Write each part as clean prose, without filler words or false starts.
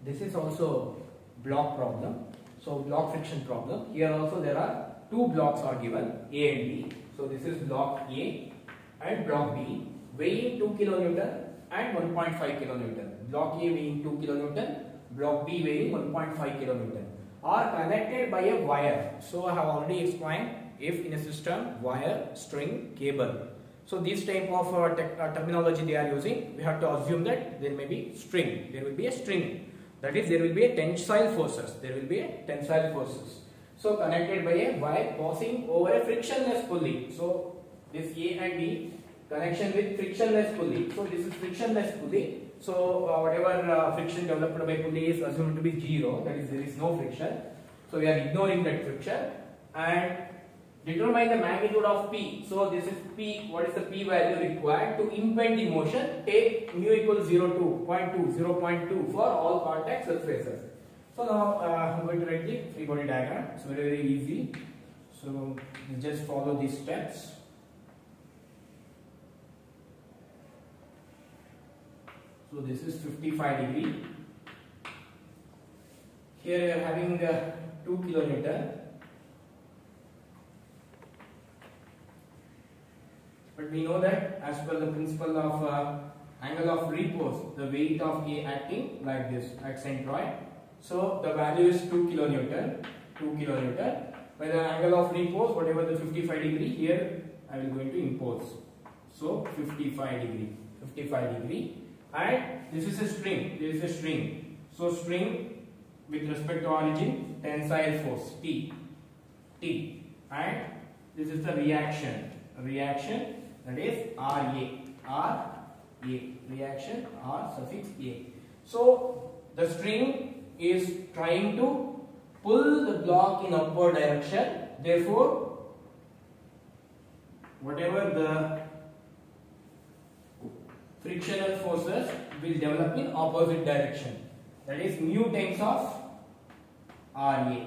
This is also block problem. So block friction problem. Here also there are two blocks are given, A and B. So this is block A and block B, weighing 2 kilonewton and 1.5 kilonewton. Block A weighing 2 kilonewton, block B weighing 1.5 kilonewton are connected by a wire. So I have already explained, if in a system, wire, string, cable. So this type of terminology they are using, we have to assume that there may be string. There will be a string. That is, there will be a tensile forces. There will be a tensile forces. So connected by a wire passing over a frictionless pulley. So this A and B connection with frictionless pulley. So this is frictionless pulley. So whatever friction developed by pulley is assumed to be 0. That is, there is no friction. So we are ignoring that friction and determine the magnitude of P. So this is P. What is the P value required to impede the motion? Take mu equals 0.2 for all contact surfaces. So now I'm going to write the free body diagram. It's very easy. So just follow these steps. So this is 55 degree. Here we are having 2 kilonewton. But we know that as per the principle of angle of repose, the weight of A acting like this at centroid. So the value is 2 kilonewton. By the angle of repose, whatever the 55 degree, here I will going to impose. So 55 degree. And this is a string. So string with respect to origin, tensile force T. And this is the reaction. That is RA. Reaction R suffix A. So the string is trying to pull the block in upward direction. Therefore, whatever the frictional forces will develop in opposite direction. That is mu times of RA.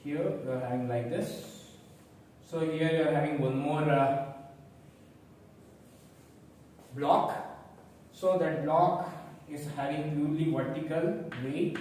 Here we are having like this. So here you are having one more block. So that block is having purely vertical weight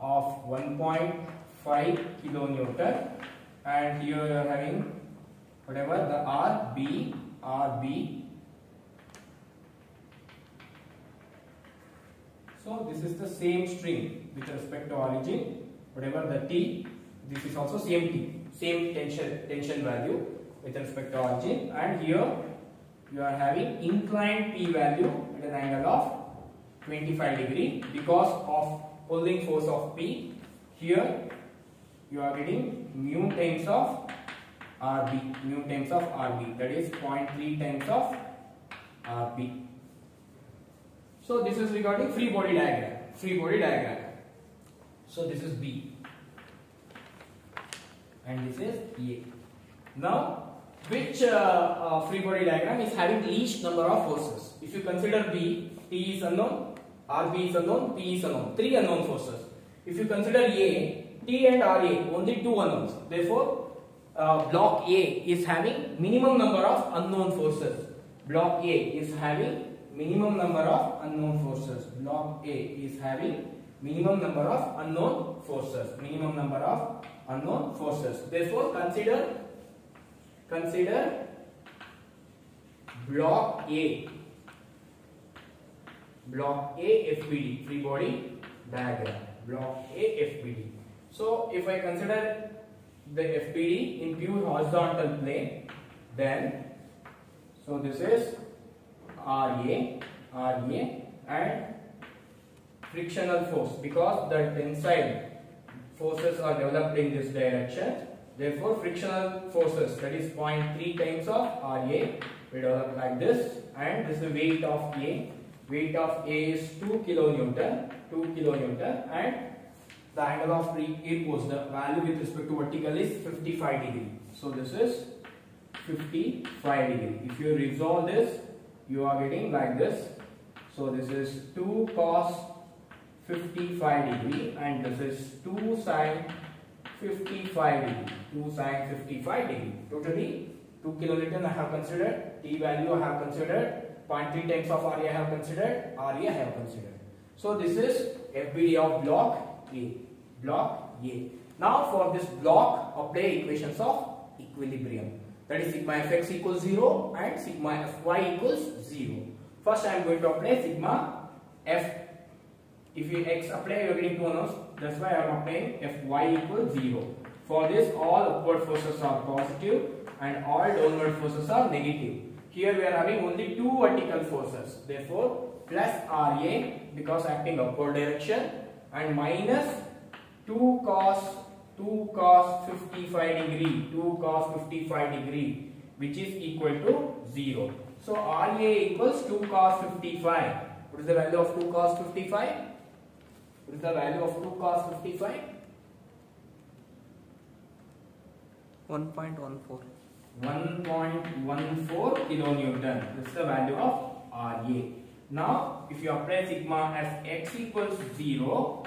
of 1.5 kilonewton, and here you are having whatever the RB. So this is the same string with respect to origin. Whatever the T, this is also same T, same tension value with respect to origin, and here you are having inclined P value at an angle of 25 degree because of pulling force of P. Here you are getting mu times of RB, that is 0.3 times of RB. So this is regarding free body diagram. So this is B and this is A. Now which free body diagram is having least number of forces? If you consider B, T is unknown, RB is unknown, P is unknown, 3 unknown forces. If you consider A, T and RA, only 2 unknowns. Therefore, block A is having minimum number of unknown forces. Block A is having minimum number of unknown forces. Therefore, consider block A FBD, free body diagram. Block A FBD. So if I consider the FBD in pure horizontal plane, then so this is RA and frictional force, because the tensile forces are developed in this direction. Therefore, frictional forces, that is 0.3 times of RA, will develop like this, and this is the weight of A. Weight of A is 2 kilonewton, and the angle of repose, the value with respect to vertical is 55 degree. So this is 55 degree. If you resolve this, you are getting like this. So this is 2 cos 55 degree, and this is 2 sin 55 degree. Totally 2 kilonewton I have considered, T value I have considered, 0.3 times of RA I have considered, RA I have considered. So this is FBD of block A. Block A. Now for this block, apply equations of equilibrium. That is sigma fx equals 0 and sigma fy equals 0. First I am going to apply sigma f. If you x apply, you are getting 2 unknowns. That's why I am applying fy equals 0. For this, all upward forces are positive and all downward forces are negative. Here we are having only 2 vertical forces. Therefore, plus RA because acting upward direction and minus 2 cos 55 degree which is equal to 0. So RA equals 2 cos 55. What is the value of 2 cos 55? What is the value of 2 cos 55? 1.14. 1.14 kilonewton. This is the value of RA. Now, if you apply sigma fx equals 0,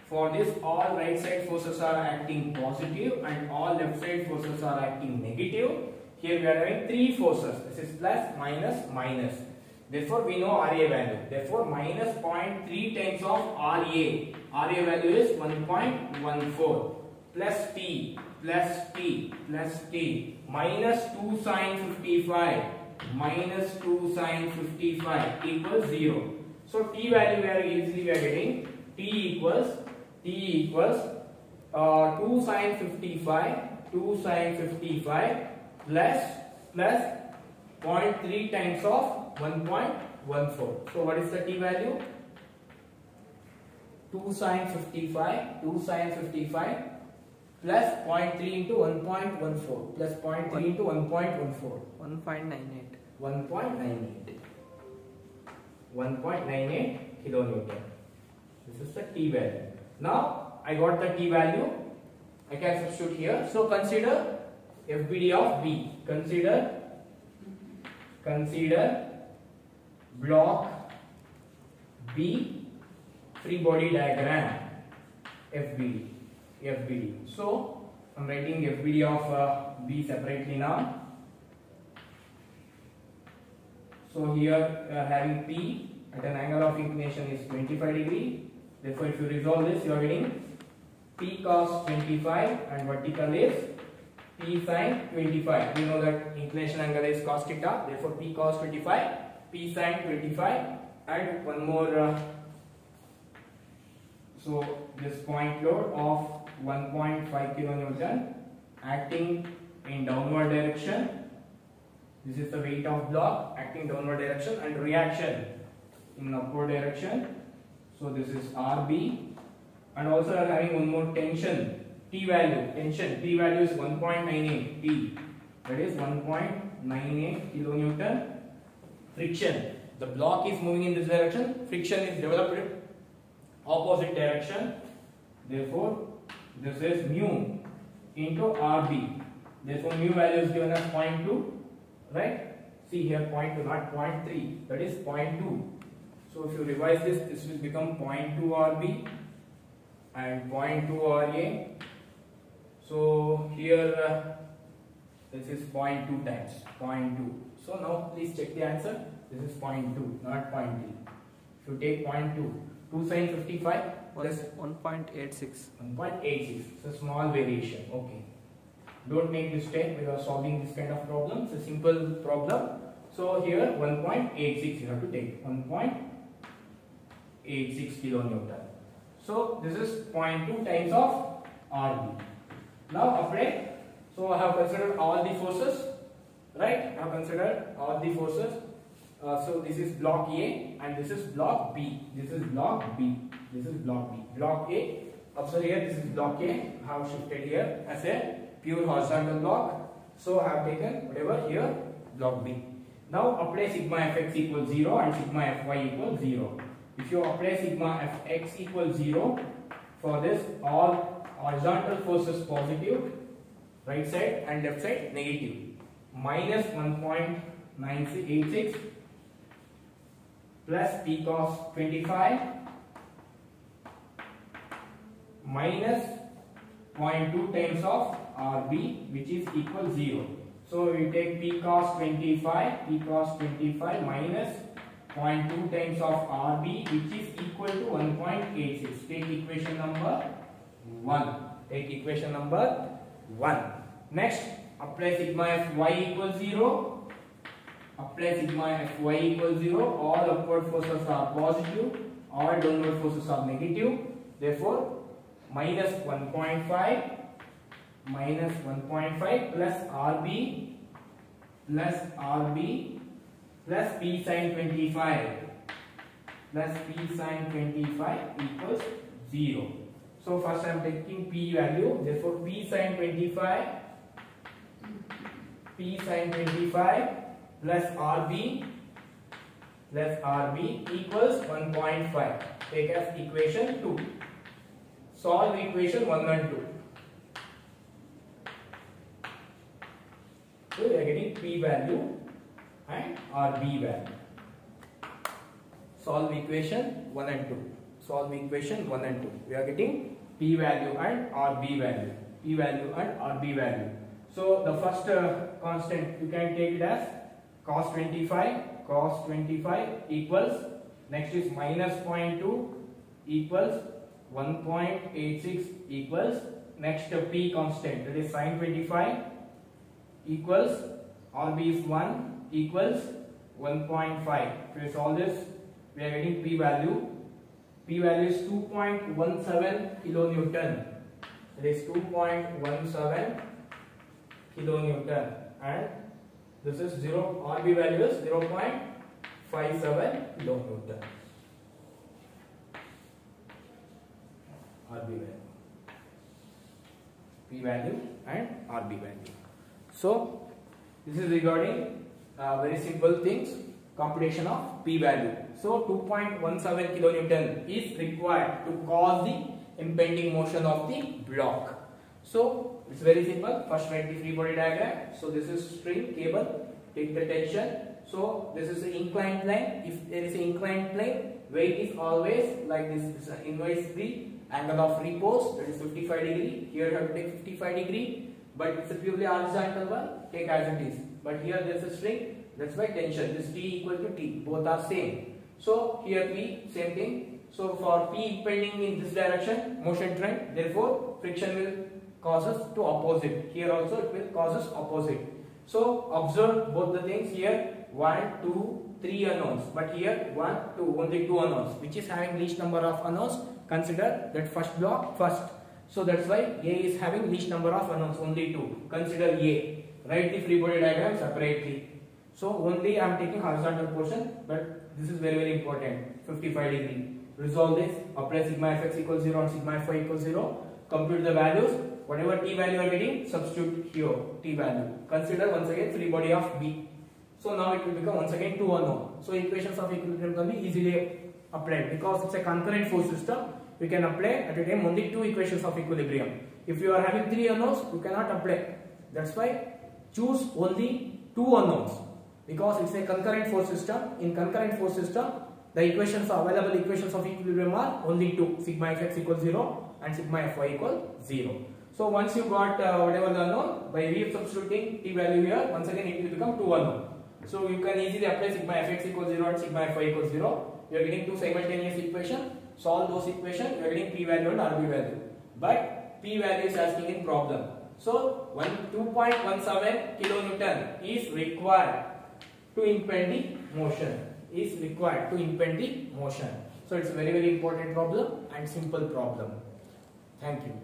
for this all right side forces are acting positive and all left side forces are acting negative. Here we are having 3 forces. This is plus, minus, minus. Therefore, we know RA value. Therefore, minus 0.3 times of RA. RA value is 1.14 plus T plus T plus T minus 2 sin 55 minus 2 sin 55 equals 0. So T value we are getting T equals 2 sin 55 plus 0.3 times of 1.14. So what is the T value? 2 sin 55 plus 0.3 into 1.14 plus 0.3 into 1.14. 1.98. 1.98 kilonewton. This is the T value. Now I got the T value. I can substitute here. So consider FBD of B. Consider block B free body diagram FBD. So I'm writing FBD of B separately now. So here we are having P at an angle of inclination is 25 degree. Therefore, if you resolve this, you are getting P cos 25 and vertical is P sin 25. We know that inclination angle is cos theta. Therefore, P cos 25, P sin 25, and one more. So this point load of 1.5 kilonewton acting in downward direction. This is the weight of block acting downward direction and reaction in upward direction. So this is RB, and also we are having one more tension T value. T value is 1.98 T. That is 1.98 kilonewton. Friction. The block is moving in this direction. Friction is developed in opposite direction. Therefore, this is mu into RB. Therefore, mu value is given as 0.2. Right? See here 0.2, not 0.3. That is 0.2. So if you revise this, this will become 0.2 RB and 0.2 RA. So here this is 0.2 times 0.2. So now please check the answer. This is 0.2, not 0.3. If you take 0.2, 2 sin 55 plus 1.86. 1.86. It's a small variation. Okay. Don't make mistake when you are solving this kind of problem. It's a simple problem. So here 1.86 you have to take 1.86 kilonewton. So this is 0.2 times of RB. Now apply. So I have considered all the forces, right? I have considered all the forces. So this is block A and this is block B. This is block B. This is block B. Block A. Observe here. This is block A. I have shifted here as a pure horizontal block. So I have taken whatever here block B. Now apply sigma fx equals 0 and sigma fy equals 0. If you apply sigma fx equals 0, for this all horizontal forces positive, right side and left side negative, minus 1.986 plus P cos 25 minus 0.2 times of RB, which is equal 0. So we take P cos 25, minus 0.2 times of RB, which is equal to 1.86. Take equation number 1. Next, apply sigma Fy equals 0. All upward forces are positive, all downward forces are negative. Therefore, minus 1.5 plus RB plus P sin 25 equals 0. So first I am taking P value. Therefore, P sin 25 plus RB equals 1.5. Take as equation 2. Solve equation 1 and 2. So we are getting P value and RB value. Solve equation 1 and 2. We are getting P value and RB value. So the first constant you can take it as cos 25 equals, next is minus 0.2 equals 1.86 equals, next P constant, that is sin 25 equals RB is 1 equals 1.5. If we solve this, we are getting P value. P value is 2.17 kilonewton. It is 2.17 kilonewton, and this is RB value is 0.57 kilonewton. RB value, P value and RB value. So this is regarding very simple things, computation of P value. So 2.17 kilonewton is required to cause the impending motion of the block. So it's very simple. First write the free body diagram. So this is string cable, take the tension. So this is the inclined plane. If there is an inclined plane, weight is always like this. This is inverse the angle of repose, that is 55 degree. Here you have to take 55 degree, but it's a purely horizontal one. Take as it is. But here there is a string. That's why tension. This T equal to T. Both are same. So here P, same thing. So for P impending in this direction, motion trend, therefore friction will cause us to opposite. Here also it will cause us opposite. So observe both the things here. 1, 2, 3 unknowns. But here 1, 2, only 2 unknowns. Which is having least number of unknowns. Consider that first block first. So that's why A is having least number of unknowns, only 2. Consider A. Write the free body diagram separately. So only I am taking horizontal portion, but this is very important. 55 degree. Resolve this. Apply sigma fx equals 0 and sigma fy equals 0. Compute the values. Whatever T value you are getting, substitute here T value. Consider once again free body of B. So now it will become once again 2 unknown. So equations of equilibrium can be easily applied because it's a concurrent force system. We can apply at a time only 2 equations of equilibrium. If you are having 3 unknowns, you cannot apply. That's why choose only 2 unknowns. Because it's a concurrent force system. In concurrent force system, the equations available equations of equilibrium are only 2. Sigma fx equals 0 and sigma fy equals 0. So once you got whatever the unknown, by re-substituting T value here, once again it will become 2 unknown. So you can easily apply sigma fx equals 0 and sigma fy equals 0. You are getting 2 simultaneous equations. Solve those equations, you are getting P value and RB value. But P value is asking in problem. So 2.17 kilonewton is required to impend the motion. So it's a very important problem and simple problem. Thank you.